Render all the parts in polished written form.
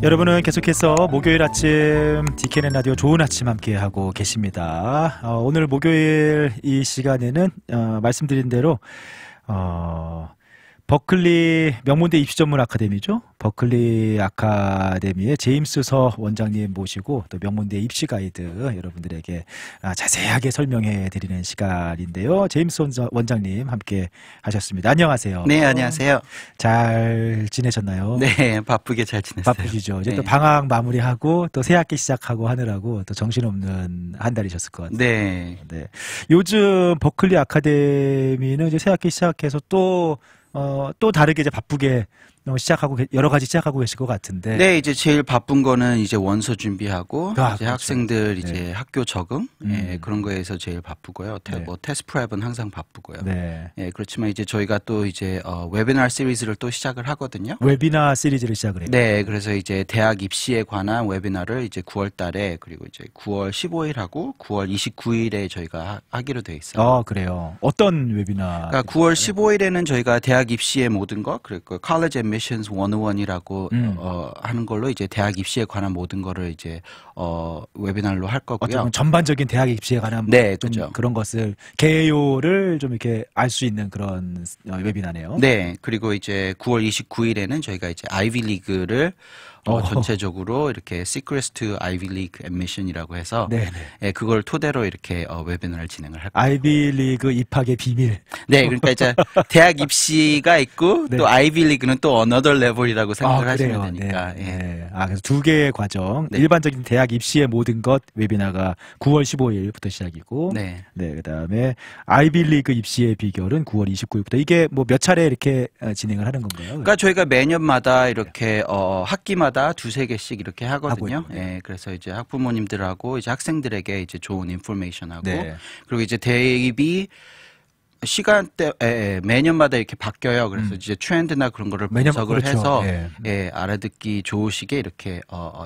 여러분은 계속해서 목요일 아침 DKN 라디오 좋은 아침 함께 하고 계십니다. 오늘 목요일 이 시간에는 말씀드린 대로 버클리 명문대 입시전문 아카데미죠. 버클리 아카데미의 제임스 서 원장님 모시고 또 명문대 입시 가이드 여러분들에게 자세하게 설명해 드리는 시간인데요. 제임스 원장님 함께 하셨습니다. 안녕하세요. 네, 안녕하세요. 잘 지내셨나요? 네, 바쁘게 잘 지냈어요. 바쁘시죠. 이제 네. 또 방학 마무리하고 또 새학기 시작하고 하느라고 또 정신없는 한 달이셨을 것 같아요. 네. 네. 요즘 버클리 아카데미는 이제 새학기 시작해서 또 다르게 이제 바쁘게 시작하고 여러 가지 시작하고 계실 것 같은데. 네, 이제 제일 바쁜 거는 이제 원서 준비하고 이제 그렇죠. 학생들 이제 네. 학교 적응 그런 거에서 제일 바쁘고요. 네. 뭐 테스트 프랩은 항상 바쁘고요. 네. 그렇지만 이제 저희가 또 이제 웨비나 시리즈를 또 시작을 하거든요. 웨비나 시리즈를 시작을 해요. 네, 그래서 이제 대학 입시에 관한 웨비나를 이제 9월 달에 그리고 이제 9월 15일하고 9월 29일에 저희가 하기로 돼 있어요. 그래요. 어떤 웨비나? 그러니까 9월 15일에는 저희가 대학 입시의 모든 것, 그리고 College Admissions 101이라고 하는 걸로 이제 대학 입시에 관한 모든 거를 이제 웨비나로 할 거고요. 어쩌면 전반적인 대학 입시에 관한 네, 좀 그죠. 그런 것을 개요를 좀 이렇게 알 수 있는 그런 웨비나네요. 네, 그리고 이제 9월 29일에는 저희가 이제 아이비 리그를 전체적으로 이렇게 Secrets to Ivy League Admission이라고 해서 네네. 그걸 토대로 이렇게 웨비나를 진행을 할 거예요. 아이비 리그 입학의 비밀. 네, 그러니까 이제 대학 입시가 있고 네. 또 아이비 리그는 또 another level이라고 생각을 그래요. 하시면 되니까. 네. 예. 네. 그래서 두 개의 과정. 네. 일반적인 대학 입시의 모든 것 웨비나가 9월 15일부터 시작이고, 네. 그다음에 아이비 리그 입시의 비결은 9월 29일부터. 이게 뭐 몇 차례 이렇게 진행을 하는 건가요? 그러니까 저희가 매년마다 이렇게 학기마다 두세 개씩 이렇게 하거든요. 하고 있군요. 예, 그래서 이제 학부모님들하고 이제 학생들에게 이제 좋은 인포메이션하고 네. 그리고 이제 대입이 시간대 매년마다 이렇게 바뀌어요. 그래서 이제 트렌드나 그런 거를 매년 분석을 그렇죠. 해서 예. 알아듣기 좋으시게 이렇게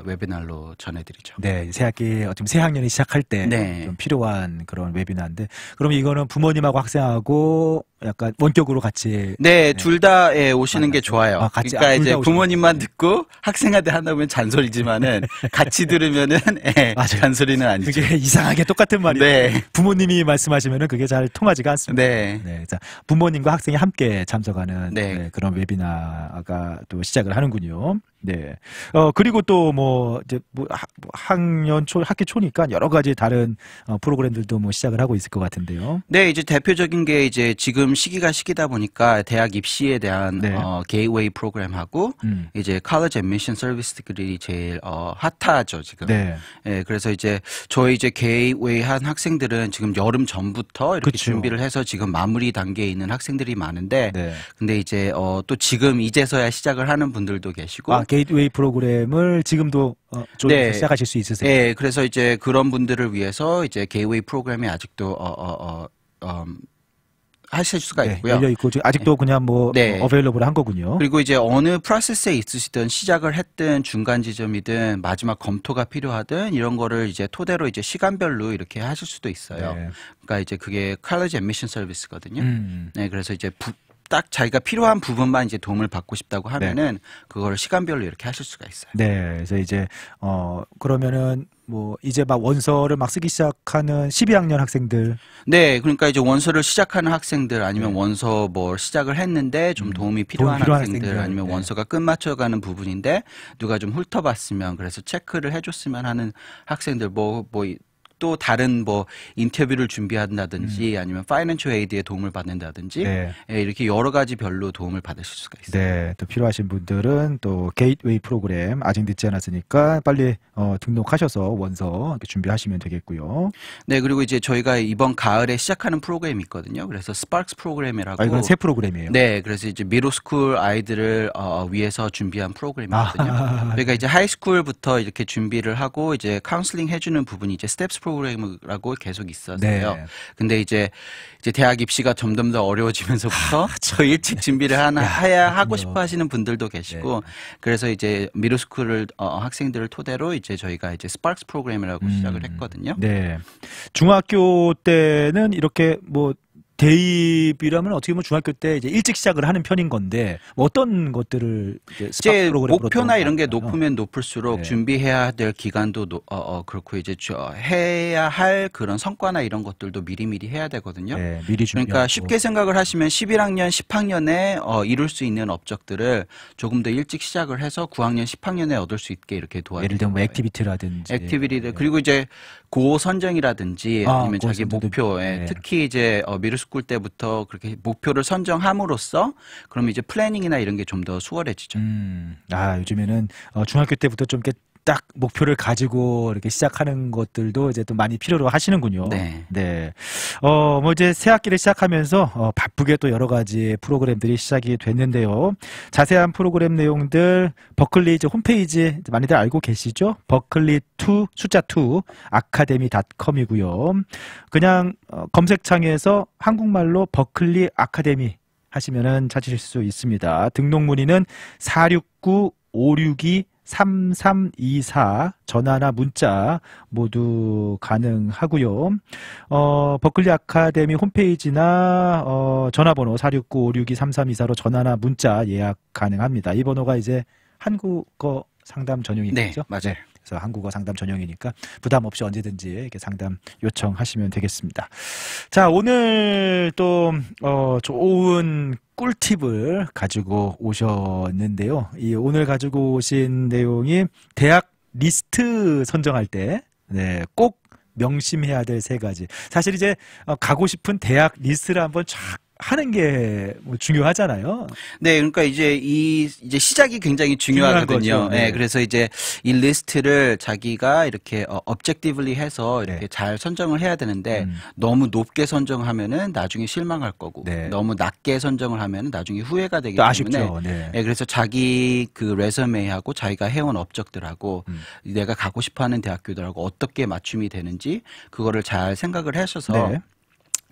웨비나로 전해드리죠. 네, 새학기 어쩌면 새학년이 시작할 때 네. 좀 필요한 그런 웨비나인데, 그럼 이거는 부모님하고 학생하고 약간 원격으로 같이. 네, 둘 다 오시는 게 좋아요. 같이, 그러니까 둘 이제 다 부모님만 듣고 학생한테 하다 보면 잔소리지만은 같이 들으면은 맞아요. 잔소리는 아니죠. 그게 이상하게 똑같은 말인데 네. 부모님이 말씀하시면은 그게 잘 통하지가 않습니다. 네. 네, 자, 부모님과 학생이 함께 참석하는 네. 그런 웨비나가 또 시작을 하는군요. 네. 그리고 또 뭐 이제 뭐 학년 초 학기 초니까 여러 가지 다른 프로그램들도 뭐 시작을 하고 있을 것 같은데요. 네, 이제 대표적인 게 이제 지금 시기가 시기다 보니까 대학 입시에 대한 네. 게이웨이 프로그램하고 이제 College Admission Service들이 제일 핫하죠 지금. 네. 예, 그래서 이제 저희 이제 게이웨이 한 학생들은 지금 여름 전부터 이렇게 그쵸. 준비를 해서 지금 마무리 단계에 있는 학생들이 많은데, 네. 근데 이제 또 지금 이제서야 시작을 하는 분들도 계시고. 게이트웨이 프로그램을 지금도 네. 시작하실 수 있으세요? 네, 그래서 이제 그런 분들을 위해서 이제 게이웨이 프로그램이 아직도 하실 수가 네, 있고요. 열려 있고 아직도 그냥 뭐 네. 어베일러블 한 거군요. 그리고 이제 어느 프로세스에 있으시든 시작을 했든 중간 지점이든 마지막 검토가 필요하든 이런 거를 이제 토대로 이제 시간별로 이렇게 하실 수도 있어요. 네. 그러니까 이제 그게 College Admission Service거든요. 음. 네, 그래서 이제 딱 자기가 필요한 부분만 이제 도움을 받고 싶다고 하면은 그걸 시간별로 이렇게 하실 수가 있어요. 네, 그래서 이제 그러면은 뭐 이제 막 원서를 막 쓰기 시작하는 12학년 학생들. 네, 그러니까 이제 원서를 시작하는 학생들 아니면 네. 원서 뭐 시작을 했는데 좀 도움이 필요한 필요한 학생들 학생들. 아니면 네. 원서가 끝마쳐가는 부분인데 누가 좀 훑어봤으면 그래서 체크를 해줬으면 하는 학생들 또 다른 뭐 인터뷰를 준비한다든지 아니면 파이낸셜 에이드에 도움을 받는다든지 네. 이렇게 여러 가지 별로 도움을 받으실 수가 있어요. 네, 또 필요하신 분들은 또 게이트웨이 프로그램 아직 늦지 않았으니까 빨리 등록하셔서 원서 이렇게 준비하시면 되겠고요. 네, 그리고 이제 저희가 이번 가을에 시작하는 프로그램이 있거든요. 그래서 스파크스 프로그램이라고. 이건 새 프로그램이에요. 네, 그래서 이제 미드스쿨 아이들을 위해서 준비한 프로그램이거든요. 그러니까 이제 하이스쿨부터 이렇게 준비를 하고 이제 카운슬링 해주는 부분이 이제 스텝스 프로그램이라고 계속 있었어요. 네. 근데 이제 대학 입시가 점점 더 어려워지면서부터 더 일찍 준비를 해야 하고 싶어 하시는 분들도 계시고 그래서 이제 미드스쿨을 학생들을 토대로 이제 저희가 이제 스파크스 프로그램이라고 시작을 했거든요. 네. 중학교 때는 이렇게 뭐 대입이라면 어떻게 보면 중학교 때 이제 일찍 시작을 하는 편인 건데 뭐 어떤 것들을 이제 목표나 이런 게 나올까요? 높으면 높을수록 네. 준비해야 될 기간도 그렇고 이제 해야 할 그런 성과나 이런 것들도 미리미리 해야 되거든요. 네, 미리 준비하고. 그러니까 쉽게 생각을 하시면 11학년, 10학년에 이룰 수 있는 업적들을 조금 더 일찍 시작을 해서 9학년, 10학년에 얻을 수 있게 이렇게 도와주는 예를 들면 뭐 거예요. 액티비티라든지 액티비티들 그리고 이제 고 선정이라든지 아니면 고 자기 선정도 목표에 네. 특히 이제 미드스쿨 때부터 그렇게 목표를 선정함으로써 그러면 이제 플래닝이나 이런 게 좀 더 수월해지죠. 요즘에는 중학교 때부터 좀 이렇게 딱 목표를 가지고 이렇게 시작하는 것들도 이제 또 많이 필요로 하시는군요. 네. 네. 뭐 이제 새 학기를 시작하면서 바쁘게 또 여러 가지 프로그램들이 시작이 됐는데요. 자세한 프로그램 내용들 버클리 이제 홈페이지 많이들 알고 계시죠? 버클리2 숫자 2 아카데미.com이고요. 그냥 검색창에서 한국말로 버클리 아카데미 하시면은 찾으실 수 있습니다. 등록 문의는 469-562-3324 전화나 문자 모두 가능하고요. 버클리 아카데미 홈페이지나 전화번호 469-562-3324로 전화나 문자 예약 가능합니다. 이 번호가 이제 한국어 상담 전용이겠죠? 네, 맞아요. 그래서 한국어 상담 전용이니까 부담 없이 언제든지 이렇게 상담 요청하시면 되겠습니다. 자, 오늘 또 좋은 꿀팁을 가지고 오셨는데요. 이 오늘 가지고 오신 내용이 대학 리스트 선정할 때 꼭 명심해야 될 세 가지. 사실 이제 가고 싶은 대학 리스트를 한번 쫙 하는 게 뭐 중요하잖아요. 네, 그러니까 이제 시작이 굉장히 중요하거든요. 중요한 거죠. 네. 네, 그래서 이제 이 리스트를 자기가 이렇게 objectively 해서 이렇게 네. 잘 선정을 해야 되는데 너무 높게 선정하면은 나중에 실망할 거고 네. 너무 낮게 선정을 하면은 나중에 후회가 되기 또 때문에 아쉽죠. 네. 네, 그래서 자기 그 레저메하고 자기가 해온 업적들하고 내가 가고 싶어하는 대학교들하고 어떻게 맞춤이 되는지 그거를 잘 생각을 하셔서 네.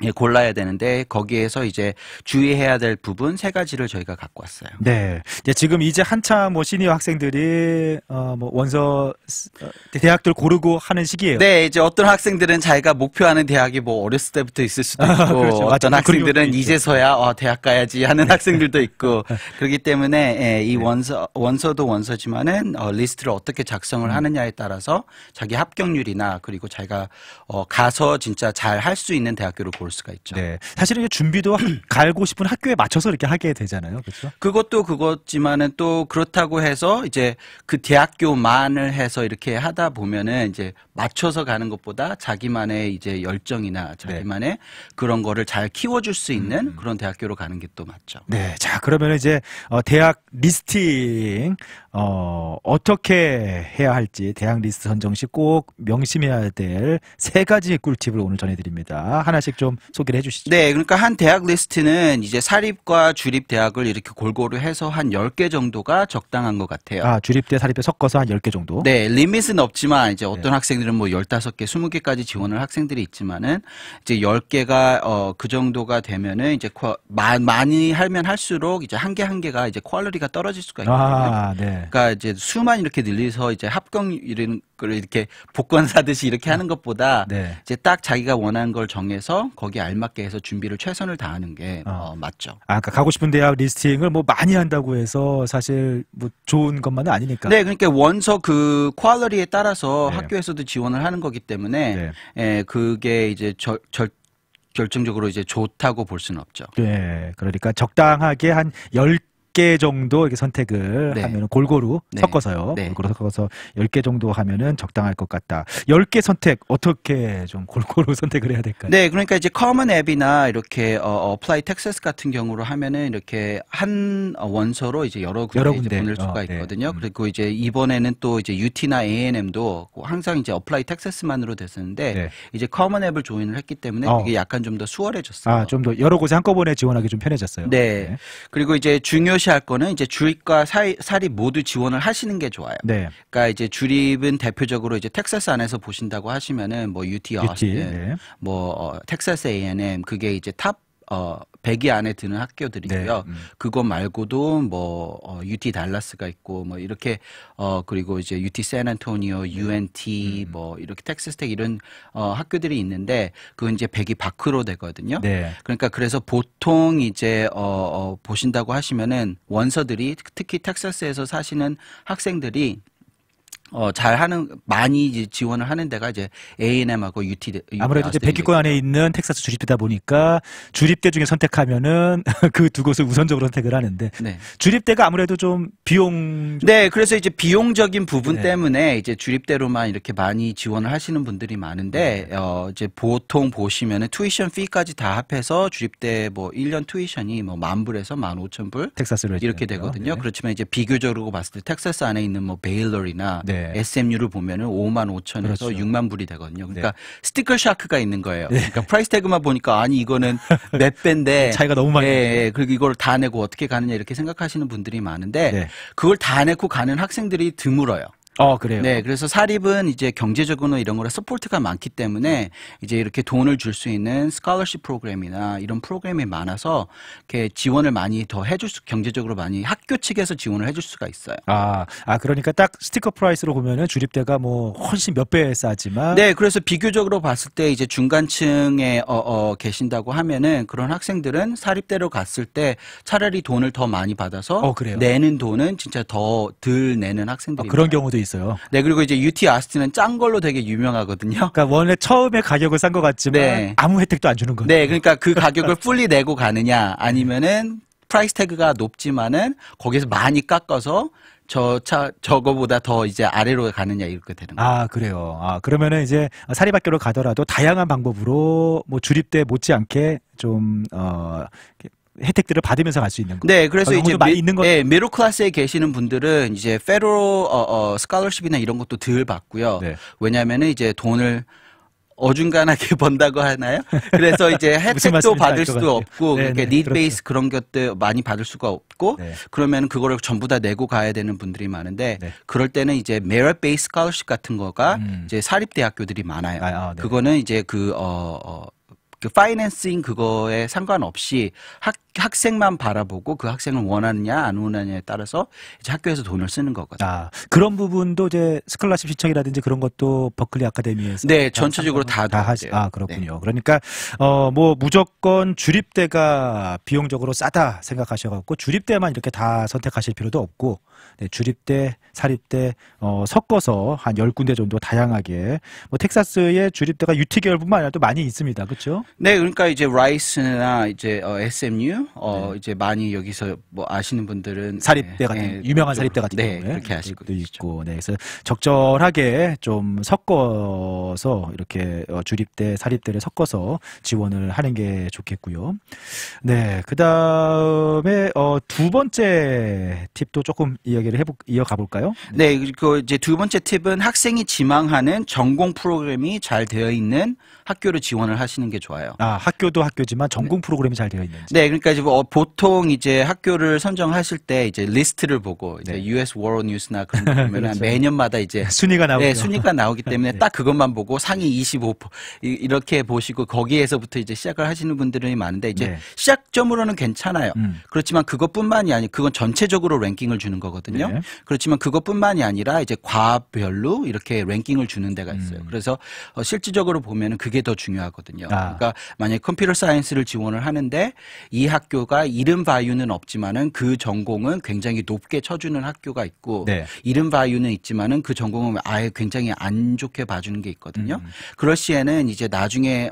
예, 골라야 되는데 거기에서 이제 주의해야 될 부분 세 가지를 저희가 갖고 왔어요. 네. 지금 이제 한참 뭐 시니어 학생들이 뭐 원서 대학들 고르고 하는 시기예요. 네, 이제 어떤 학생들은 자기가 목표하는 대학이 뭐 어렸을 때부터 있을 수도 있고 그렇죠. 어떤 맞아요. 학생들은 그런 것도 이제서야 대학 가야지 하는 학생들도 있고 그렇기 때문에 이 원서도 원서지만은 리스트를 어떻게 작성을 하느냐에 따라서 자기 합격률이나 그리고 자기가 가서 진짜 잘 할 수 있는 대학교를 고를 수가 있죠. 네. 사실은 이제 준비도 갈고 싶은 학교에 맞춰서 이렇게 하게 되잖아요. 그렇죠? 그것도 그거지만은 또 그렇다고 해서 이제 그 대학교만을 해서 이렇게 하다 보면은 이제 맞춰서 가는 것보다 자기만의 이제 열정이나 자기만의 그런 거를 잘 키워줄 수 있는 그런 대학교로 가는 게 또 맞죠. 네. 자, 그러면 이제 대학 리스팅 어떻게 해야 할지 대학 리스트 선정 시 꼭 명심해야 될 세 가지 꿀팁을 오늘 전해드립니다. 하나씩 좀 소개를 해주시죠. 네, 그러니까 한 대학 리스트는 이제 사립과 주립 대학을 이렇게 골고루 해서 한 10개 정도가 적당한 것 같아요. 주립대, 사립대 섞어서 한 10개 정도? 네, 리밋은 없지만 이제 어떤 학생들은 뭐 15개, 20개까지 지원을 학생들이 있지만은 이제 10개가 그 정도가 되면은 이제 많이 하면 할수록 이제 한 개 한 개가 이제 퀄리티가 떨어질 수가 있거든요. 네. 그러니까 이제 수만 이렇게 늘려서 이제 합격률을 이렇게 복권 사듯이 이렇게 하는 것보다 네. 이제 딱 자기가 원하는 걸 정해서 거기에 알맞게 해서 준비를 최선을 다하는 게 맞죠. 그러니까 가고 싶은 대학 리스팅을 뭐 많이 한다고 해서 사실 뭐 좋은 것만은 아니니까. 네, 그러니까 원서 그 퀄리티에 따라서 네. 학교에서도 지원을 하는 거기 때문에 네. 그게 이제 결정적으로 이제 좋다고 볼 수는 없죠. 네. 그러니까 적당하게 한 10개 정도 이렇게 선택을 네. 하면 골고루 네. 섞어서요. 네. 골고루 섞어서 10개 정도 하면은 적당할 것 같다. 10개 선택 어떻게 좀 골고루 선택을 해야 될까요? 네, 그러니까 이제 커먼 앱이나 이렇게 어플라이 텍사스 같은 경우로 하면은 이렇게 한 원서로 이제 여러 군데 이제 보낼 수가 있거든요. 그리고 이제 이번에는 또 이제 UT나 A&M도 항상 이제 어플라이 텍사스만으로 됐었는데 네. 이제 커먼 앱을 조인을 했기 때문에 그게 약간 좀 더 수월해졌어요. 좀 더 여러 곳에 한꺼번에 지원하기 좀 편해졌어요. 네. 그리고 이제 중요시할 거는 이제 주립과 사립 모두 지원을 하시는 게 좋아요. 네. 그러니까 이제 주립은 대표적으로 이제 텍사스 안에서 보신다고 하시면은 뭐 UT 어스틴, 네. 뭐 텍사스 A&M 그게 이제 탑 100위 안에 드는 학교들이고요. 네, 그거 말고도 뭐 UT 달라스가 있고 뭐 이렇게 그리고 이제 UT 샌안토니오, UNT 뭐 이렇게 텍사스텍 이런 학교들이 있는데 그건 이제 100위 밖으로 되거든요. 네. 그러니까 그래서 보통 이제 보신다고 하시면은 원서들이 특히 텍사스에서 사시는 학생들이 잘하는 많이 이제 지원을 하는 데가 이제 A&M하고 UT 아무래도 이제 100위권 안에 있는 텍사스 주립대다 보니까 주립대 중에 선택하면은 그 두 곳을 우선적으로 선택을 하는데 네. 주립대가 아무래도 좀 비용 네, 그래서 이제 비용적인 부분 네. 때문에 이제 주립대로만 이렇게 많이 지원을 하시는 분들이 많은데 이제 보통 보시면은 투이션 피까지 다 합해서 주립대 뭐 1년 투이션이 뭐 10,000불에서 15,000불 텍사스로 이렇게 해주니까. 되거든요. 네. 그렇지만 이제 비교적으로 봤을 때 텍사스 안에 있는 뭐 베일러이나 네. SMU를 보면은 55,000에서 그렇죠. 6만 불이 되거든요. 그러니까 네. 스티커 샤크가 있는 거예요. 그러니까 프라이스 태그만 보니까 아니 이거는 몇 배인데 차이가 너무 많이 예, 그리고 이걸 다 내고 어떻게 가느냐 이렇게 생각하시는 분들이 많은데 네. 그걸 다 내고 가는 학생들이 드물어요. 그래요. 네, 그래서 사립은 이제 경제적으로는 이런 거라 서포트가 많기 때문에 이제 이렇게 돈을 줄 수 있는 스칼러십 프로그램이나 이런 프로그램이 많아서 이렇게 지원을 많이 더 경제적으로 많이 학교 측에서 지원을 해줄 수가 있어요. 그러니까 딱 스티커 프라이스로 보면은 주립대가 뭐 훨씬 몇 배 싸지만 네, 그래서 비교적으로 봤을 때 이제 중간층에 계신다고 하면은 그런 학생들은 사립대로 갔을 때 차라리 돈을 더 많이 받아서 그래요? 내는 돈은 진짜 더 덜 내는 학생들이 그런 많아요. 경우도 있어요. 네, 그리고 이제 UT 아스틴은 짠 걸로 되게 유명하거든요. 그러니까 원래 처음에 가격을 싼 것 같지만 네. 아무 혜택도 안 주는 거죠. 네, 그러니까 그 가격을 풀리 내고 가느냐 아니면은 프라이스 태그가 높지만은 거기서 많이 깎아서 저거보다 더 이제 아래로 가느냐 이렇게 되는 거예요. 그래요. 그러면은 이제 사립학교를 가더라도 다양한 방법으로 뭐 주립대 못지않게 좀 혜택들을 받으면서 갈 수 있는 거. 네, 그래서 이제 많이 있는 거. 미들 클래스에 계시는 분들은 이제 페더럴 스칼러십이나 이런 것도 덜 받고요. 네. 왜냐하면은 이제 돈을 어중간하게 번다고 하나요? 그래서 이제 무슨 혜택도 말씀인지 받을 알 것 수도 같아요. 없고 네, 그렇게 네, 니드 그렇죠. 베이스 그런 것들 많이 받을 수가 없고 네. 그러면 그거를 전부 다 내고 가야 되는 분들이 많은데 네. 그럴 때는 이제 메리트 베이스 스칼러십 같은 거가 이제 사립대학교들이 많아요. 네. 그거는 이제 그 파이낸싱 그거에 상관없이 학생만 바라보고 그 학생을 원하느냐 안 원하느냐에 따라서 이제 학교에서 돈을 쓰는 거거든요. 그런 부분도 이제 스칼라십 신청이라든지 그런 것도 버클리 아카데미에서 네, 전체적으로 다 하시. 돼요. 그렇군요. 네. 그러니까 뭐 무조건 주립대가 비용적으로 싸다 생각하셔갖고 주립대만 이렇게 다 선택하실 필요도 없고 주립대, 사립대 섞어서 한 10군데 정도 다양하게 뭐 텍사스의 주립대가 UT 계열뿐만 아니라 또 많이 있습니다. 그렇죠? 네, 그러니까 이제 라이스나 이제 SMU 이제 많이 여기서 뭐 아시는 분들은 사립대 같은 유명한 사립대 같은 네, 경우에 그렇게 아시고 있고, 네, 그래서 적절하게 좀 섞어서 이렇게 주립대, 사립대를 섞어서 지원을 하는 게 좋겠고요. 네, 그 다음에 두 번째 팁도 조금 이야기를 이어가 볼까요? 네, 그 이제 두 번째 팁은 학생이 지망하는 전공 프로그램이 잘 되어 있는 학교를 지원을 하시는 게 좋아요. 학교도 학교지만 전공 프로그램이 잘 되어 있는지. 네, 그러니까 이제 보통 이제 학교를 선정하실 때 이제 리스트를 보고 이제 US World News나 그런 거 보면 그렇죠. 매년마다 이제 순위가 나오죠. 네, 순위가 나오기 때문에 네. 딱 그것만 보고 상위 25% 이렇게 보시고 거기에서부터 이제 시작을 하시는 분들이 많은데 이제 네. 시작점으로는 괜찮아요. 그렇지만 그것뿐만이 아니 그건 전체적으로 랭킹을 주는 거거든요. 네. 그렇지만 그것뿐만이 아니라 이제 과별로 이렇게 랭킹을 주는 데가 있어요. 그래서 실질적으로 보면은 그게 더 중요하거든요. 그러니까 만약에 컴퓨터 사이언스를 지원을 하는데 이 학교가 이름 바이유는 없지만은 그 전공은 굉장히 높게 쳐주는 학교가 있고 네. 이름 바이유는 있지만은 그 전공은 아예 굉장히 안 좋게 봐주는 게 있거든요. 그럴 시에는 이제 나중에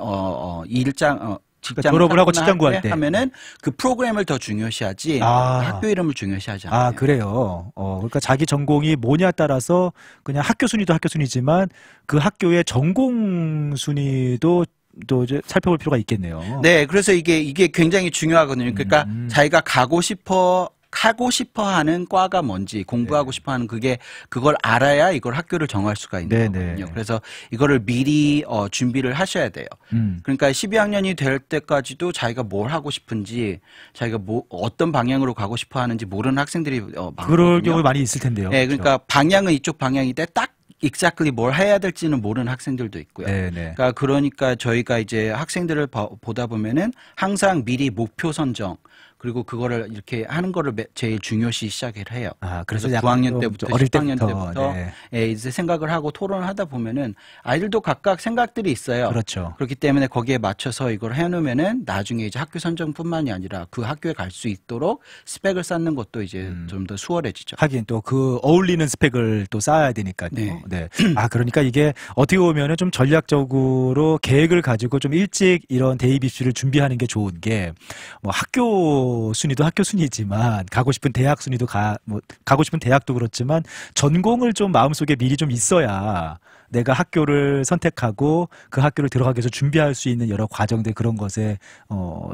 직장 졸업을 하고 직장 구할 때 하면은 그 프로그램을 더 중요시하지 학교 이름을 중요시하지 않아요. 그래요. 그러니까 자기 전공이 뭐냐에 따라서 그냥 학교 순위도 학교 순위지만 그 학교의 전공 순위도 또 이제 살펴볼 필요가 있겠네요. 네, 그래서 이게 굉장히 중요하거든요. 그러니까 자기가 하고 싶어 하는 과가 뭔지 공부하고 싶어 하는 그걸 알아야 이걸 학교를 정할 수가 있는 거거든요. 그래서 이거를 미리 준비를 하셔야 돼요. 그러니까 12학년이 될 때까지도 자기가 뭘 하고 싶은지 자기가 어떤 방향으로 가고 싶어 하는지 모르는 학생들이 많거든요. 그럴 경우 많이 있을 텐데요. 네, 그러니까 방향은 이쪽 방향인데 딱 exactly 뭘 해야 될지는 모르는 학생들도 있고요. 네네. 그러니까 저희가 이제 학생들을 보다 보면은 항상 미리 목표 선정 그리고 그거를 이렇게 하는 거를 제일 중요시 시작을 해요. 아, 그래서 9학년 때부터 어릴 10학년 때부터, 때부터 네. 예, 이제 생각을 하고 토론을 하다 보면은 아이들도 각각 생각들이 있어요. 그렇죠. 그렇기 때문에 거기에 맞춰서 이걸 해놓으면은 나중에 이제 학교 선정뿐만이 아니라 그 학교에 갈 수 있도록 스펙을 쌓는 것도 이제 좀 더 수월해지죠. 하긴 또 그 어울리는 스펙을 또 쌓아야 되니까요. 네. 네. 아, 그러니까 이게 어떻게 보면은 좀 전략적으로 계획을 가지고 좀 일찍 이런 대입 입시를 준비하는 게 좋은 게 뭐 학교 순위도 학교 순위지만 가고 싶은 대학 순위도 가고 싶은 대학도 그렇지만 전공을 좀 마음속에 미리 좀 있어야 내가 학교를 선택하고 그 학교를 들어가기 위해서 준비할 수 있는 여러 과정들 그런 것에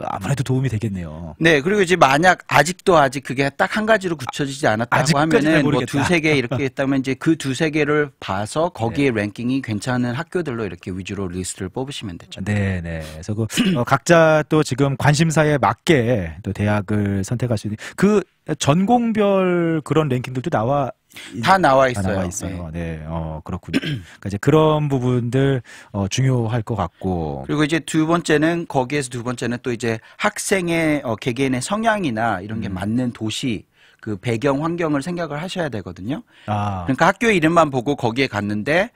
아무래도 도움이 되겠네요. 네, 그리고 이제 만약 아직도 그게 딱 한 가지로 굳혀지지 않았다고 하면은 뭐 두세 개 이렇게 있다면 이제 그 두세 개를 봐서 거기에 네. 랭킹이 괜찮은 학교들로 이렇게 위주로 리스트를 뽑으시면 되죠. 네, 네. 그래서 그 각자 또 지금 관심사에 맞게 또 대학을 선택할 수 있는 그 전공별 그런 랭킹들도 다 나와 다 있어요. 나와 있어요. 네, 그렇군요. 그러니까 이제 그런 부분들 중요할 것 같고. 그리고 이제 거기에서 두 번째는 또 이제 학생의 개개인의 성향이나 이런 게 맞는 도시 그 배경 환경을 생각을 하셔야 되거든요. 아, 그러니까 학교 이름만 보고 거기에 갔는데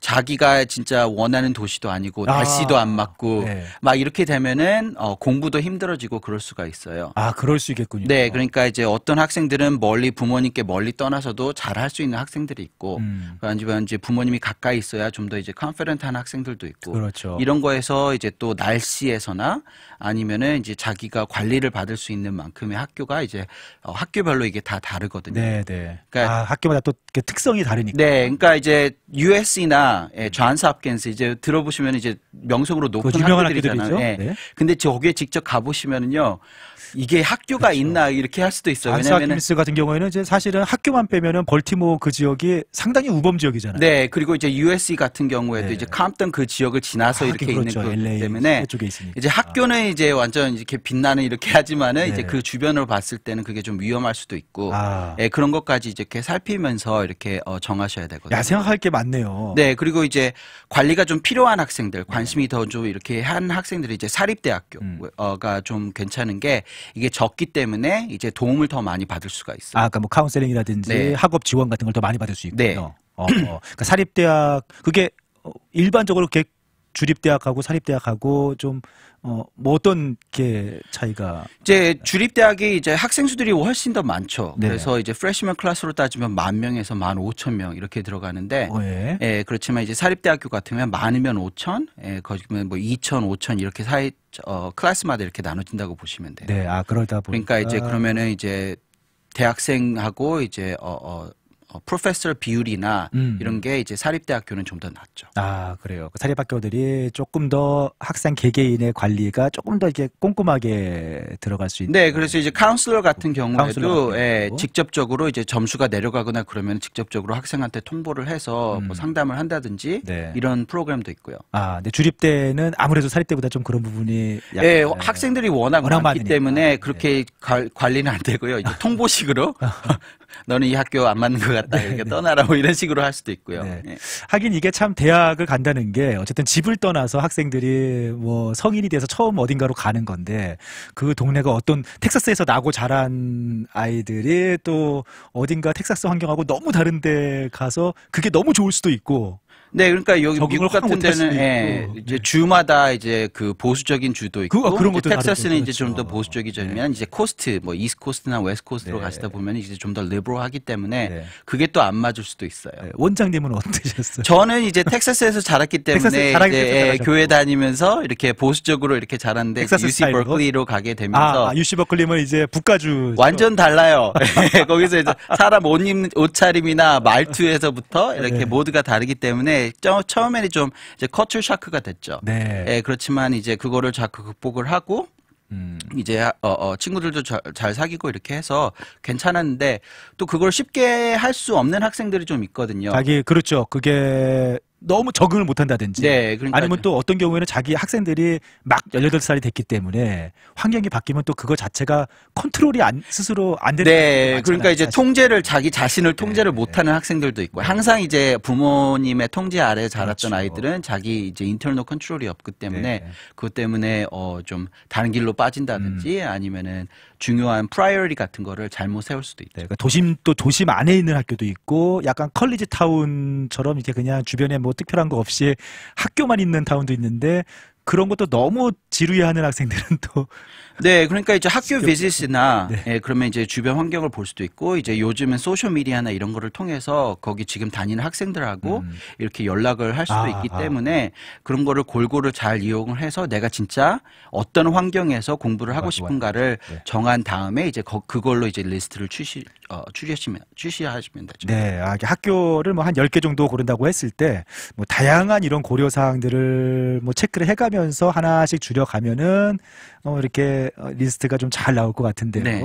자기가 진짜 원하는 도시도 아니고 날씨도 안 맞고 네. 막 이렇게 되면은 공부도 힘들어지고 그럴 수가 있어요. 아, 그럴 수 있겠군요. 네, 그러니까 이제 어떤 학생들은 부모님께 멀리 떠나서도 잘할 수 있는 학생들이 있고, 아니면 이제 부모님이 가까이 있어야 좀 더 이제 컨피던트한 학생들도 있고, 그렇죠. 이런 거에서 이제 또 날씨에서나 아니면은 이제 자기가 관리를 받을 수 있는 만큼의 학교가 이제 학교별로 이게 다 다르거든요. 네, 네. 그러니까 학교마다 또 그 특성이 다르니까. 네, 그러니까 이제 USC나 존스 홉킨스 이제 들어보시면 이제 명성으로 높은 유명한 학교들이잖아요. 학교들이죠. 네. 네. 근데 거기에 직접 가보시면은요. 이게 학교가 있나 이렇게 할 수도 있어요. 존스 왜냐면은 홉킨스 같은 경우에는 이제 사실은 학교만 빼면은 벌티모어 그 지역이 상당히 우범 지역이잖아요. 네, 그리고 이제 USC 같은 경우에도 네. 이제 캄프턴 그 지역을 지나서 이렇게 그렇죠. 있는 거기 LA 때문에 쪽에 있으니까. 이제 학교는 이제 완전 이렇게 빛나는 이렇게 하지만은 네. 이제 그 주변으로 봤을 때는 그게 좀 위험할 수도 있고, 아. 예, 그런 것까지 이제 이렇게 살피면서 이렇게 정하셔야 되거든요. 야, 생각할 게 많네요. 네, 그리고 이제 관리가 좀 필요한 학생들, 관심이 더 좀 이렇게 한 학생들이 이제 사립대학교가 좀 괜찮은 게 이게 적기 때문에 이제 도움을 더 많이 받을 수가 있어요. 아까 뭐 카운셀링이라든지 네. 학업 지원 같은 걸 더 많이 받을 수 있군요. 네. 그러니까 사립대학 그게 일반적으로 이렇게 주립대학하고 사립대학하고 좀 뭐 어떤 게 차이가 이제 주립대학이 이제 학생 수들이 훨씬 더 많죠. 네. 그래서 이제 프레시먼 클래스로 따지면 10,000명에서 15,000명 이렇게 들어가는데, 예. 예, 그렇지만 이제 사립대학교 같으면 많으면 5,000, 예, 거기면 뭐 2,000, 5,000 이렇게 클래스마다 이렇게 나눠진다고 보시면 돼요. 네, 그러다 보니까 그러니까 이제 그러면은 이제 대학생하고 이제 프로페서 비율이나 이런 게 이제 사립대학교는 좀 더 낫죠. 그래요. 사립학교들이 조금 더 학생 개개인의 관리가 조금 더 이렇게 꼼꼼하게 들어갈 수 있는. 네, 그래서 이제 카운슬러 같은 경우에도 경우도. 직접적으로 이제 점수가 내려가거나 그러면 직접적으로 학생한테 통보를 해서 뭐 상담을 한다든지 네. 이런 프로그램도 있고요. 근데 주립대는 아무래도 사립대보다 좀 그런 부분이 네, 학생들이 워낙 많기 많으니까. 때문에 그렇게 관리는 안 되고요. 이제 통보식으로 너는 이 학교 안 맞는 것 같다 이렇게 떠나라 뭐 이런 식으로 할 수도 있고요. 네. 예. 하긴 이게 참 대학을 간다는 게 어쨌든 집을 떠나서 학생들이 뭐 성인이 돼서 처음 어딘가로 가는 건데 그 동네가 어떤 텍사스에서 나고 자란 아이들이 또 어딘가 텍사스 환경하고 너무 다른데 가서 그게 너무 좋을 수도 있고. 네, 그러니까 여기 적응을 미국 같은 확 못할 수도 데는 있고. 이제 주마다 이제 그 보수적인 주도 있고 그런 이제 것도 텍사스는 다르고, 이제 좀 더 그렇죠. 보수적이지만 이제 코스트 뭐 이스트 코스트나 웨스트 코스트로 네. 가시다 보면 이제 좀 더 리버럴하기 때문에 네. 그게 또 안 맞을 수도 있어요. 네, 원장님은 어떠셨어요? 저는 이제 텍사스에서 자랐기 때문에 텍사스 자라기 이제 때문에 자라셨고. 교회 다니면서 이렇게 보수적으로 이렇게 자랐는데 텍사스 UC 스타일로? 버클리로 가게 되면서 UC 버클리면 이제 북가주 완전 달라요. 거기서 이제 사람 옷차림이나 말투에서부터 이렇게 네. 모두가 다르기 때문에 처음에는 좀 이제 커처 샤크가 됐죠. 네. 예, 그렇지만 이제 그거를 자꾸 극복을 하고 이제 친구들도 잘 사귀고 이렇게 해서 괜찮았는데 또 그걸 쉽게 할 수 없는 학생들이 좀 있거든요. 그렇죠. 그게 너무 적응을 못한다든지 네, 그러니까 아니면 또 어떤 경우에는 자기 학생들이 막 18살이 됐기 때문에 환경이 바뀌면 또 그거 자체가 컨트롤이 스스로 안 되는 네, 학생들이 많잖아요, 그러니까 이제 사실. 통제를 자기 자신을 통제를 네. 못하는 학생들도 있고 항상 이제 부모님의 통제 아래 자랐던 그렇죠. 아이들은 자기 이제 인터널 컨트롤이 없기 때문에 네. 그것 때문에 좀 다른 길로 빠진다든지 아니면은 중요한 프라이어리 같은 거를 잘못 세울 수도 있죠. 네, 그러니까 도심 안에 있는 학교도 있고 약간 컬리지 타운처럼 이렇게 그냥 주변에 뭐 특별한 거 없이 학교만 있는 타운도 있는데 그런 것도 너무 지루해하는 학생들은 또 네, 그러니까 이제 학교 지겹죠. 비즈니스나 네. 예, 그러면 이제 주변 환경을 볼 수도 있고 이제 요즘은 소셜 미디어나 이런 거를 통해서 거기 지금 다니는 학생들하고 이렇게 연락을 할 수도 있기 때문에 그런 거를 골고루 잘 이용을 해서 내가 진짜 어떤 환경에서 공부를 하고 싶은가를 네. 정한 다음에 이제 그걸로 이제 리스트를 취시하시면 되죠. 네, 이게 학교를 뭐 한 10개 정도 고른다고 했을 때 뭐 다양한 이런 고려 사항들을 뭐 체크를 해가면서 하나씩 줄여가면은 이렇게 리스트가 좀 잘 나올 것 같은데요. 네.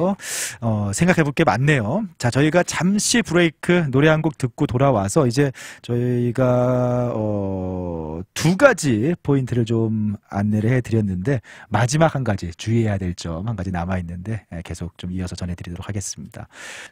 생각해 볼 게 많네요. 자, 저희가 잠시 브레이크 노래 한 곡 듣고 돌아와서 이제 저희가 두 가지 포인트를 좀 안내를 해드렸는데 마지막 한 가지 주의해야 될 점 한 가지 남아 있는데 계속 좀 이어서 전해드리도록 하겠습니다.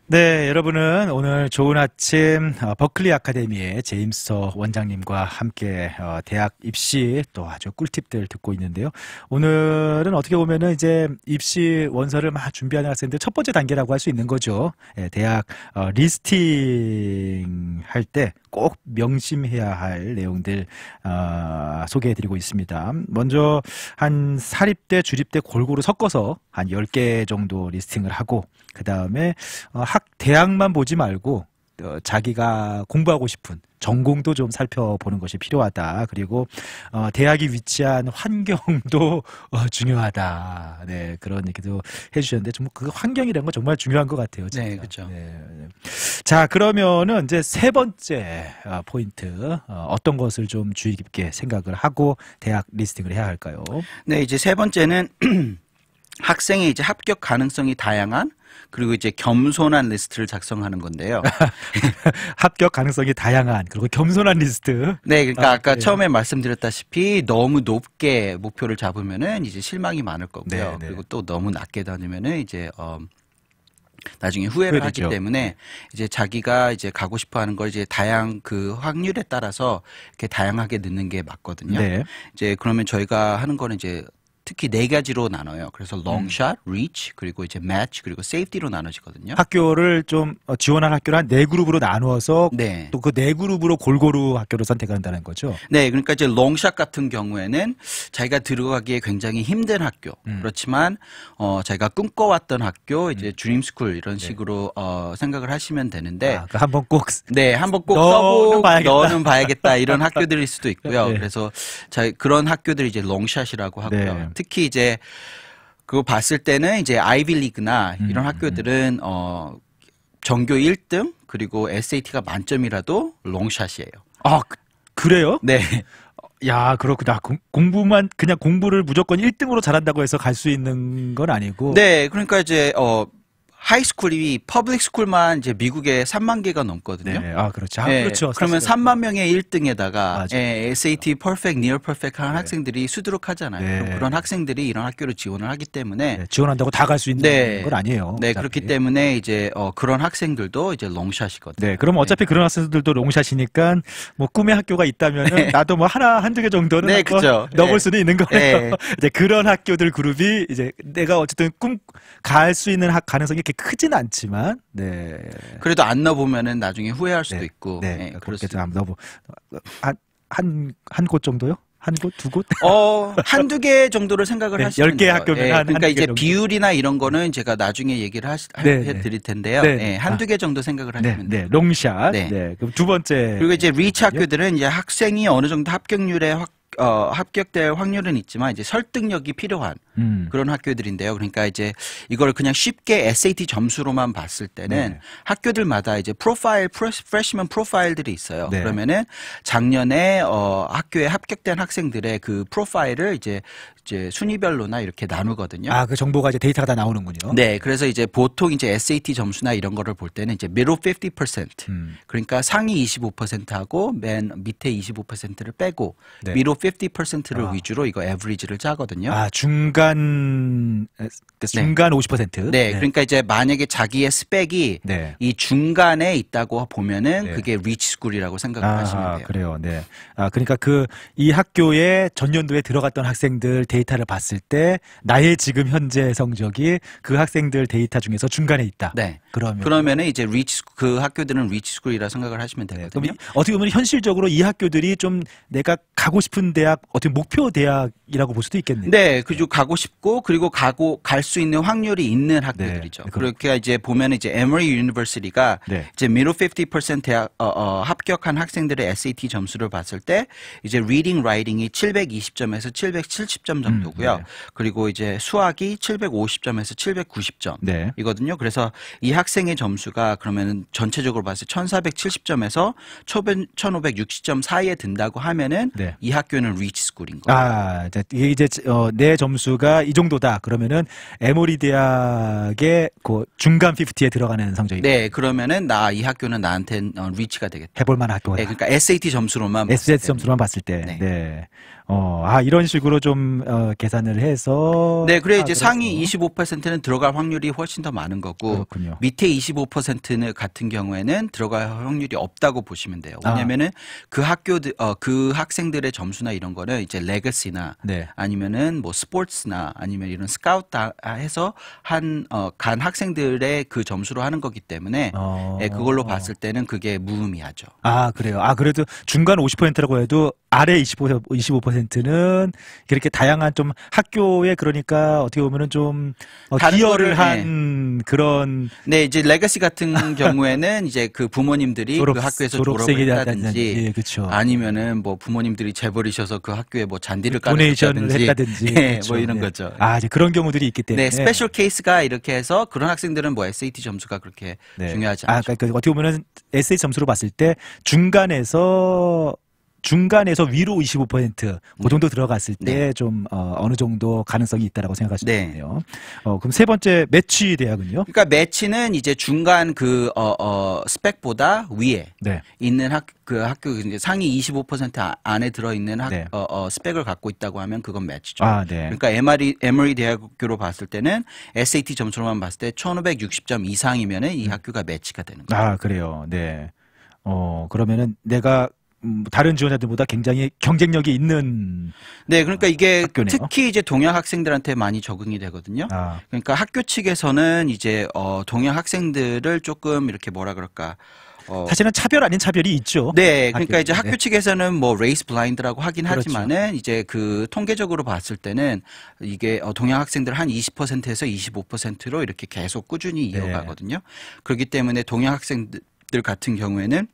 네, 여러분은 오늘 좋은 아침 버클리 아카데미의 제임스 원장님과 함께 대학 입시 또 아주 꿀팁들 듣고 있는데요. 오늘은 어떻게 보면은 이제 입시 원서를 막 준비하는 학생들 첫 번째 단계라고 할 수 있는 거죠. 예, 대학 리스팅 할 때 꼭 명심해야 할 내용들 소개해드리고 있습니다. 먼저 한 사립대, 주립대 골고루 섞어서 한 10개 정도 리스팅을 하고 그 다음에 대학만 보지 말고 자기가 공부하고 싶은 전공도 좀 살펴보는 것이 필요하다. 그리고 대학이 위치한 환경도 중요하다. 네, 그런 얘기도 해주셨는데 좀 그 환경이라는 건 정말 중요한 것 같아요. 진짜. 네, 그렇죠. 네. 자, 그러면은 이제 세 번째 포인트 어떤 것을 좀 주의 깊게 생각을 하고 대학 리스팅을 해야 할까요? 네, 이제 세 번째는 학생의 이제 합격 가능성이 다양한 그리고 이제 겸손한 리스트를 작성하는 건데요. 합격 가능성이 다양한 그리고 겸손한 리스트. 네, 그러니까 아까 네. 처음에 말씀드렸다시피 너무 높게 목표를 잡으면은 이제 실망이 많을 거고요. 네, 네. 그리고 또 너무 낮게 다니면은 이제 나중에 후회를 하기 후회되죠. 때문에 이제 자기가 이제 가고 싶어 하는 걸 이제 그 확률에 따라서 이렇게 다양하게 넣는 게 맞거든요. 네. 이제 그러면 저희가 하는 거는 이제 특히 4가지로 나눠요. 그래서 롱샷, 리치, 그리고 이제 매치, 그리고 세이프티로 나눠지거든요. 학교를 좀 지원한 학교를 한 4그룹으로 나누어서 네. 또 그 4그룹으로 골고루 학교를 선택한다는 거죠. 네, 그러니까 이제 롱샷 같은 경우에는 자기가 들어가기에 굉장히 힘든 학교. 그렇지만 자기가 꿈꿔왔던 학교, 이제 드림스쿨 이런 식으로 생각을 하시면 되는데 한번 꼭 네, 한번 꼭 너는 써보고 봐야겠다. 너는 봐야겠다 이런 학교들일 수도 있고요. 네. 그래서 그런 학교들이 이제 롱샷이라고 하고요. 네. 특히 이제 그거 봤을 때는 이제 아이비리그나 이런 학교들은 전교 1등 그리고 SAT가 만점이라도 롱샷이에요. 아, 그래요? 네. 야, 그렇구나. 공부만 그냥 공부를 무조건 1등으로 잘한다고 해서 갈 수 있는 건 아니고. 네, 그러니까 이제 하이스쿨이 퍼블릭 스쿨만 이제 미국에 3만 개가 넘거든요. 네. 아, 그렇죠. 네, 그렇죠. 그러면 사실은. 3만 명의 1등에다가 맞아요. SAT 퍼펙트, 니어 퍼펙트 하는 학생들이 수두룩하잖아요. 네. 그럼 그런 학생들이 이런 학교를 지원을 하기 때문에 네, 지원한다고 다 갈 수 있는 네. 건 아니에요. 네, 어차피. 그렇기 때문에 이제 그런 학생들도 이제 롱샷이거든요. 네, 그럼 어차피 그런 학생들도 롱샷이니까 뭐 꿈의 학교가 있다면은 나도 뭐 한두 개 정도는 네, 한번 그죠. 넣어볼 네. 수도 있는 거예요. 네. 이제 그런 학교들 그룹이 이제 내가 어쨌든 갈 수 있는 가능성이 이렇게 크진 않지만, 네. 그래도 안 넣어보면은 나중에 후회할 수도 네. 있고. 네, 네, 그럴 그렇게 수 좀 한번 한 곳 정도요? 한 곳, 두 곳? 한두 개 정도를 생각을 네, 하시면 10개 돼요. 학교면 예, 한 그러니까 한두 개 이제 정도. 비율이나 이런 거는 제가 나중에 얘기를 네, 네. 해드릴 텐데요. 네, 예, 네. 한두 개 정도 생각을 네, 하시면 돼요. 네, 롱샷. 네. 네. 그럼 두 번째. 그리고 이제 리치 학교들은 이제 학생이 어느 정도 합격률에 합격될 확률은 있지만 이제 설득력이 필요한 그런 학교들인데요. 그러니까 이제 이걸 그냥 쉽게 SAT 점수로만 봤을 때는 네. 학교들마다 이제 프레시먼 프로파일들이 있어요. 네. 그러면은 작년에 학교에 합격된 학생들의 그 프로파일을 이제 이제 순위별로나 이렇게 나누거든요. 아, 그 정보가 이제 데이터가 다 나오는군요. 네, 그래서 이제 보통 이제 SAT 점수나 이런 거를 볼 때는 이제 middle 50%, 그러니까 상위 25%하고 맨 밑에 25%를 빼고 네. middle 50%를 위주로 이거 average를 짜거든요. 아, 중간 50%. 네, 그러니까 이제 만약에 자기의 스펙이 네. 이 중간에 있다고 보면은 그게 rich school이라고 생각을 하시면 돼요. 그래요. 네. 아, 그러니까 이 학교에 전년도에 들어갔던 학생들 데이터를 봤을 때 나의 지금 현재 성적이 그 학생들 데이터 중에서 중간에 있다. 네. 그러면은 이제 그 학교들은 rich school이라 생각을 하시면 되거든요. 그럼 어떻게 보면 현실적으로 이 학교들이 좀 내가 가고 싶은 대학, 어떻게 목표 대학이라고 볼 수도 있겠네요. 네, 그죠. 가고 싶고 그리고 갈 수 있는 확률이 있는 학교들이죠. 네. 그렇게 이제 보면 이제 Emory University가 네. 이제 middle 50% 대학 합격한 학생들의 SAT 점수를 봤을 때 이제 reading, writing이 720점에서 770점 정도고요. 네. 그리고 이제 수학이 750점에서 790점 네. 이거든요. 그래서 이 학생의 점수가 그러면은 전체적으로 봤을 때 1470점에서 1560점 사이에 든다고 하면은 네. 이 학교는 rich school인 거예요. 아, 이게 이제 내 점수가 이 정도다. 그러면은 에모리 대학의 그 중간 50에 들어가는 성적이. 네, 그러면은 이 학교는 나한텐 리치가 되겠다. 해볼 만한 학교다. 네, 그러니까 SAT 점수로만 SS 점수로만 봤을 때. 네. 네. 이런 식으로 좀 계산을 해서. 네, 그래 이제 그래서. 상위 25%는 들어갈 확률이 훨씬 더 많은 거고 그렇군요. 밑에 25%는 같은 경우에는 들어갈 확률이 없다고 보시면 돼요. 왜냐면은 그 학생들의 점수나 이런 거는 이제 레거시나 네. 아니면은 뭐 스포츠나 아니면 이런 스카우트 해서 간 학생들의 그 점수로 하는 거기 때문에 네, 그걸로 봤을 때는 그게 무의미하죠. 아, 그래요. 그래도 중간 50%라고 해도 아래 25%는 그렇게 다양한 좀 학교에 그러니까 어떻게 보면은 좀 기여를 한 그런. 네, 이제 레거시 같은 경우에는 이제 그 부모님들이 그 학교에서 졸업을 했다든지 그쵸. 아니면은 뭐 부모님들이 재벌이셔서 그 학교에 뭐 잔디를 도네이션을 깔아줬다든지 했다든지. 네, 그쵸. 뭐 이런 네. 거죠. 이제 그런 경우들이 있기 때문에. 네, 스페셜 케이스가 이렇게 해서 그런 학생들은 뭐 SAT 점수가 그렇게 중요하지 않죠. 그러니까 어떻게 보면은 SAT 점수로 봤을 때 중간에서 위로 25%, 그 정도 들어갔을 때 좀 어느 정도 가능성이 있다라고 생각하시면 되네요. 그럼 세 번째 매치 대학은요? 그러니까 매치는 이제 중간 스펙보다 위에 있는 그 학교 이제 상위 25% 안에 들어 있는 스펙을 갖고 있다고 하면 그건 매치죠. 그러니까 에머리 대학교로 봤을 때는 SAT 점수로만 봤을 때 1560점 이상이면은 이 학교가 매치가 되는 거예요. 그래요. 네. 그러면은 내가 다른 지원자들보다 굉장히 경쟁력이 있는. 네, 그러니까 이게 학교네요. 특히 이제 동양 학생들한테 많이 적응이 되거든요. 그러니까 학교 측에서는 이제 동양 학생들을 조금 이렇게 뭐라 그럴까. 사실은 차별 아닌 차별이 있죠. 네, 그러니까 이제 학교 측에서는 뭐 레이스 블라인드라고 하긴 하지만은 이제 그 통계적으로 봤을 때는 이게 동양 학생들 한 20%에서 25%로 이렇게 계속 꾸준히 이어가거든요. 그렇기 때문에 동양 학생들 같은 경우에는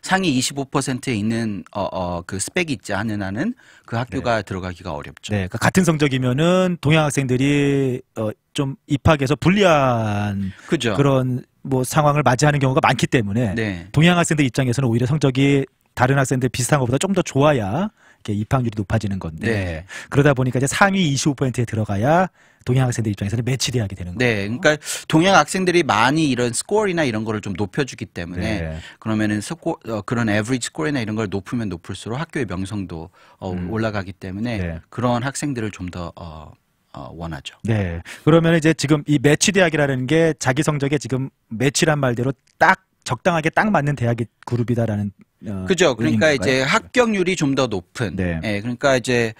상위 25%에 있는 그 스펙이 있지 않은 한은 그 학교가 들어가기가 어렵죠. 네, 그러니까 같은 성적이면은 동양 학생들이 좀 입학에서 불리한 그런 뭐 상황을 맞이하는 경우가 많기 때문에 동양 학생들 입장에서는 오히려 성적이 다른 학생들 비슷한 것보다 좀 더 좋아야 이렇게 입학률이 높아지는 건데 그러다 보니까 이제 상위 25%에 들어가야 동양 학생들 입장에서는 매치 대학이 되는 거예요. 네, 그러니까 동양 학생들이 많이 이런 스코어나 이런 거를 좀 높여주기 때문에 그러면은 그런 에버리지 스코어나 이런 걸 높으면 높을수록 학교의 명성도 올라가기 때문에 그런 학생들을 좀 더 원하죠. 네, 그러면 이제 지금 이 매치 대학이라는 게 자기 성적에 지금 매치란 말대로 딱 적당하게 딱 맞는 대학이 그룹이다라는. 그죠. 그러니까 이제 합격률이 좀 더 높은. 그러니까 이제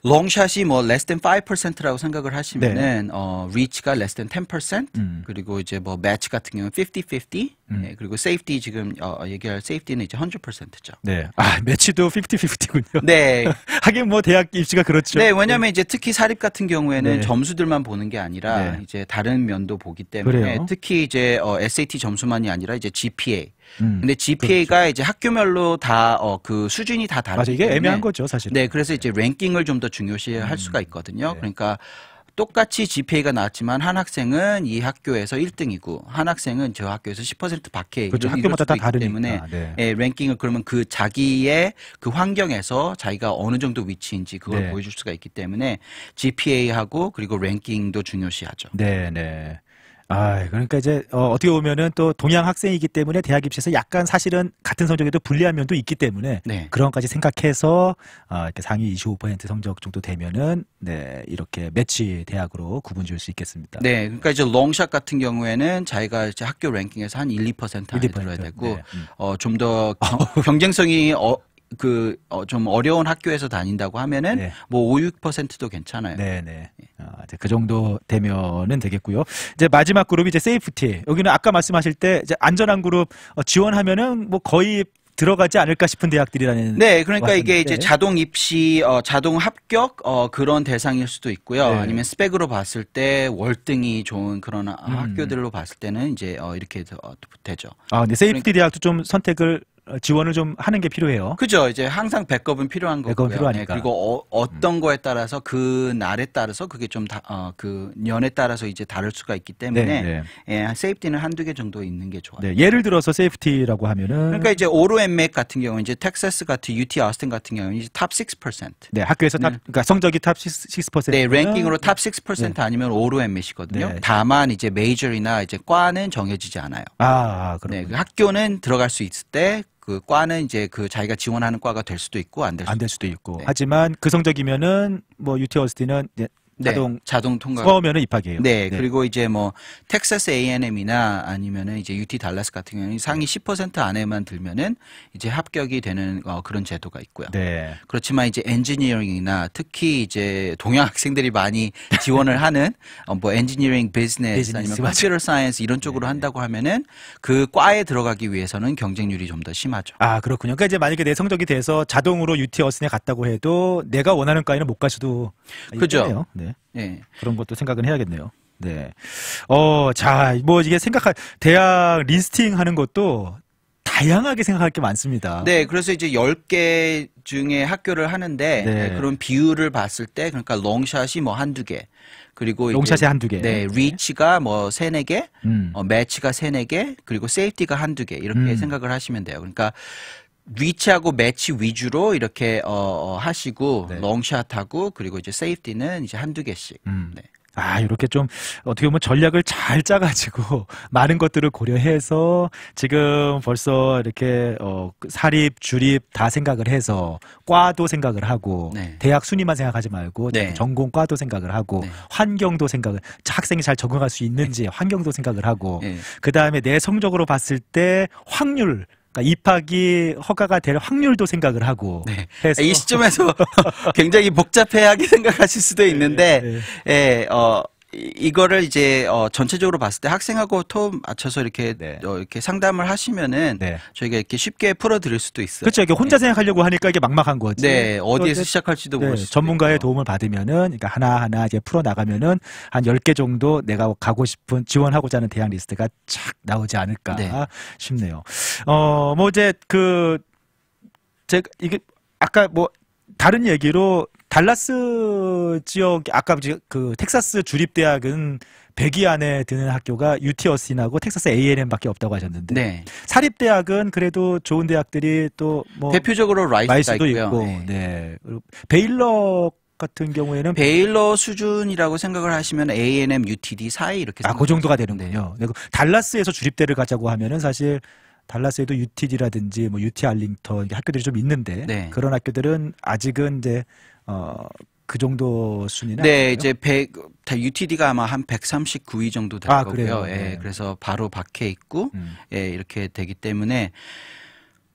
롱샷이 뭐 less than 5%라고 생각을 하시면은 리치가 less than 10% 그리고 이제 뭐 매치 같은 경우는 50-50 그리고 세이프티 지금 얘기할 세이프티는 이제 100%죠. 네. 매치도 50-50군요. 네. 하긴 뭐 대학 입시가 그렇죠. 네, 왜냐면 이제 특히 사립 같은 경우에는 점수들만 보는 게 아니라 이제 다른 면도 보기 때문에 특히 이제 SAT 점수만이 아니라 이제 GPA 근데 GPA가 이제 학교별로 다 그 수준이 다 다르기 이게 때문에 애매한 거죠, 사실. 네, 그래서 이제 랭킹을 좀 더 중요시 할 수가 있거든요. 그러니까 똑같이 GPA가 나왔지만 한 학생은 이 학교에서 1등이고 한 학생은 저 학교에서 10% 밖에 그렇죠. 이럴 학교마다 다 수도 있기 다르니까. 때문에 네. 예, 랭킹을 그러면 그 자기의 그 환경에서 자기가 어느 정도 위치인지 그걸 네. 보여줄 수가 있기 때문에 GPA하고 그리고 랭킹도 중요시하죠. 네, 네. 아, 그러니까 이제 어떻게 보면은 또 동양 학생이기 때문에 대학 입시에서 약간 사실은 같은 성적에도 불리한 면도 있기 때문에 네. 그런 것까지 생각해서 이렇게 상위 25% 성적 정도 되면은 네, 이렇게 매치 대학으로 구분 지을 수 있겠습니다. 네, 그러니까 이제 롱샷 같은 경우에는 자기가 이제 학교 랭킹에서 한 1~2% 안에 1~2%. 들어야 되고, 네. 좀 더 경쟁성이 좀 어려운 학교에서 다닌다고 하면은 네. 뭐 5~6%도 괜찮아요. 네네. 이제 그 정도 되면은 되겠고요. 이제 마지막 그룹이 이제 세이프티. 여기는 아까 말씀하실 때 이제 안전한 그룹 지원하면은 뭐 거의 들어가지 않을까 싶은 대학들이라는. 네, 그러니까 이게 왔었는데. 이제 자동 입시, 자동 합격, 그런 대상일 수도 있고요. 네. 아니면 스펙으로 봤을 때 월등히 좋은 그런 학교들로 봤을 때는 이제 이렇게 되죠. 근데 세이프티 대학도 좀 선택을 지원을 좀 하는 게 필요해요. 그죠. 이제 항상 백업은 필요한 백업은 거고요. 필요하니까. 네, 그리고 어떤 거에 따라서 그 날에 따라서 그게 좀 그 년에 따라서 이제 다를 수가 있기 때문에 네, 예, 세이프티는 한두 개 정도 있는 게 좋아요. 네, 예를 들어서 세이프티라고 하면은 그러니까 이제 오로 엠맥 같은 경우는 이제 텍사스 같은 UT 아스틴 같은 경우는 이제 탑 6%. 네, 학교에서 그러니까 성적이 탑 6%. 네, 랭킹으로 탑 6% 아니면 오로 엠맥이거든요. 네. 다만 이제 메이저이나 이제 과는 정해지지 않아요. 그렇군요. 네, 그 학교는 들어갈 수 있을 때 그 과는 이제 그 자기가 지원하는 과가 될 수도 있고 안 될 수도 안 될 수도 있고. 네. 하지만 그 성적이면은 뭐 UT 어스틴은 이제 자동 통과. 수험면은 입학이에요. 네, 그리고 이제 뭐 텍사스 A&M이나 아니면은 이제 UT 달라스 같은 경우는 상위 10% 안에만 들면은 이제 합격이 되는 그런 제도가 있고요. 네. 그렇지만 이제 엔지니어링이나 특히 이제 동양 학생들이 많이 지원을 하는 뭐 엔지니어링, 비즈니스 아니면 컴퓨터 사이언스 이런 쪽으로 한다고 하면은 그 과에 들어가기 위해서는 경쟁률이 좀 더 심하죠. 그렇군요. 그러니까 이제 만약에 내 성적이 돼서 자동으로 UT 어스틴에 갔다고 해도 내가 원하는 과에는 못 갈 수도 그죠. 네. 네. 그런 것도 생각은 해야겠네요. 네. 자, 뭐 이게 대학 리스팅 하는 것도 다양하게 생각할 게 많습니다. 네, 그래서 이제 10개 중에 학교를 하는데 네. 그런 비율을 봤을 때 그러니까 롱샷이 뭐 한두 개. 그리고 롱샷이 한두 개. 네, 리치가 뭐 3~4개, 음. 매치가 3~4개, 그리고 세이프티가 한두 개. 이렇게 생각을 하시면 돼요. 그러니까 리치하고 매치 위주로 이렇게 하시고 네. 롱샷하고 그리고 이제 세이프티는 이제 한두 개씩. 네. 이렇게 좀 어떻게 보면 전략을 잘 짜가지고 많은 것들을 고려해서 지금 벌써 이렇게 사립, 주립 다 생각을 해서 과도 생각을 하고 네. 대학 순위만 생각하지 말고 네. 전공과도 생각을 하고 네. 환경도 생각을 학생이 잘 적응할 수 있는지 환경도 생각을 하고 네. 그 다음에 내 성적으로 봤을 때 확률 그러니까 입학이 허가가 될 확률도 생각을 하고 네. 해서 이 시점에서 굉장히 복잡해하게 생각하실 수도 있는데 이거를 이제 전체적으로 봤을 때 학생하고 토 맞춰서 이렇게 이렇게 상담을 하시면은 저희가 이렇게 쉽게 풀어드릴 수도 있어요. 그렇죠. 이게 혼자 생각하려고 하니까 이게 막막한 거지. 네, 어디에서 시작할지도 모르시고 전문가의 도움을 받으면은 그러니까 하나하나 이제 풀어 나가면은 한 10개 정도 내가 가고 싶은 지원하고자 하는 대학 리스트가 착 나오지 않을까 싶네요. 뭐 이제 제가 이게 아까 뭐 다른 얘기로 달라스 지역 아까 그 텍사스 주립대학은 100위 안에 드는 학교가 UT 어스틴하고 텍사스 A&M밖에 없다고 하셨는데 사립대학은 그래도 좋은 대학들이 또 뭐 대표적으로 라이스도 있고 베일러 같은 경우에는 베일러 수준이라고 생각을 하시면 A&M, UTD 사이 이렇게 그 정도가 되는군요. 달라스에서 주립대를 가자고 하면은 사실 달라스에도 UTD라든지 뭐 UT 알링턴 학교들이 좀 있는데 그런 학교들은 아직은 이제 그 정도 순위는 네, 이제 UTD가 아마 한 139위 정도 될 거고요. 예, 그래서 바로 밖에 있고 이렇게 되기 때문에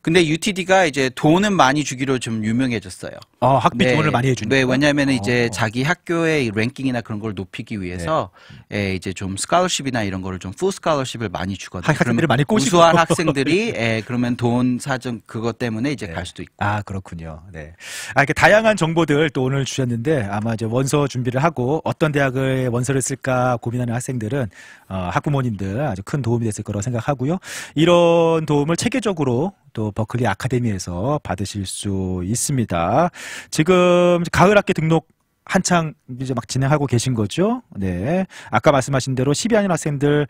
근데 UTD가 이제 돈은 많이 주기로 좀 유명해졌어요. 학비 지원을 많이 해주니까. 네, 왜냐하면 이제 자기 학교의 랭킹이나 그런 걸 높이기 위해서 이제 좀 스칼러십이나 이런 거를 좀 풀 스칼러십을 많이 주거든요. 학생들이 많이 꼬시고 우수한 학생들이 그러면 돈 사정 그것 때문에 이제 갈 수도 있고. 그렇군요. 네. 이렇게 다양한 정보들 또 오늘 주셨는데 아마 이제 원서 준비를 하고 어떤 대학을 원서를 쓸까 고민하는 학생들은 학부모님들 아주 큰 도움이 됐을 거라고 생각하고요. 이런 도움을 체계적으로 또 버클리 아카데미에서 받으실 수 있습니다. 지금 가을 학기 등록 한창 이제 막 진행하고 계신 거죠. 네. 아까 말씀하신 대로 12학년 학생들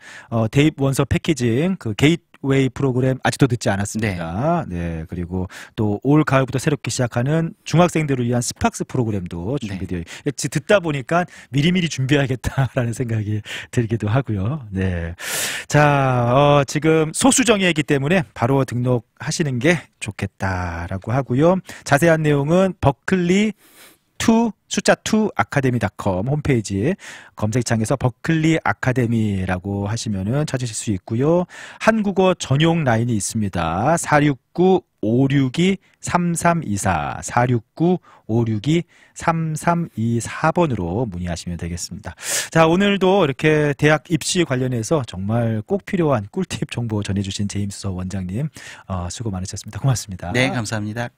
대입 원서 패키징 그 게이트웨이 프로그램 아직도 듣지 않았습니다. 네. 그리고 또 올 가을부터 새롭게 시작하는 중학생들을 위한 스팍스 프로그램도 준비되어 듣다 보니까 미리미리 준비해야겠다라는 생각이 들기도 하고요. 네. 자, 지금 소수정예이기 때문에 바로 등록하시는 게 좋겠다라고 하고요. 자세한 내용은 버클리 2 숫자 2 아카데미.com 홈페이지 검색창에서 버클리 아카데미라고 하시면은 찾으실 수 있고요. 한국어 전용 라인이 있습니다. 469-562-3324 469-562-3324번으로 문의하시면 되겠습니다. 자, 오늘도 이렇게 대학 입시 관련해서 정말 꼭 필요한 꿀팁 정보 전해주신 제임스 원장님 수고 많으셨습니다. 고맙습니다. 네, 감사합니다.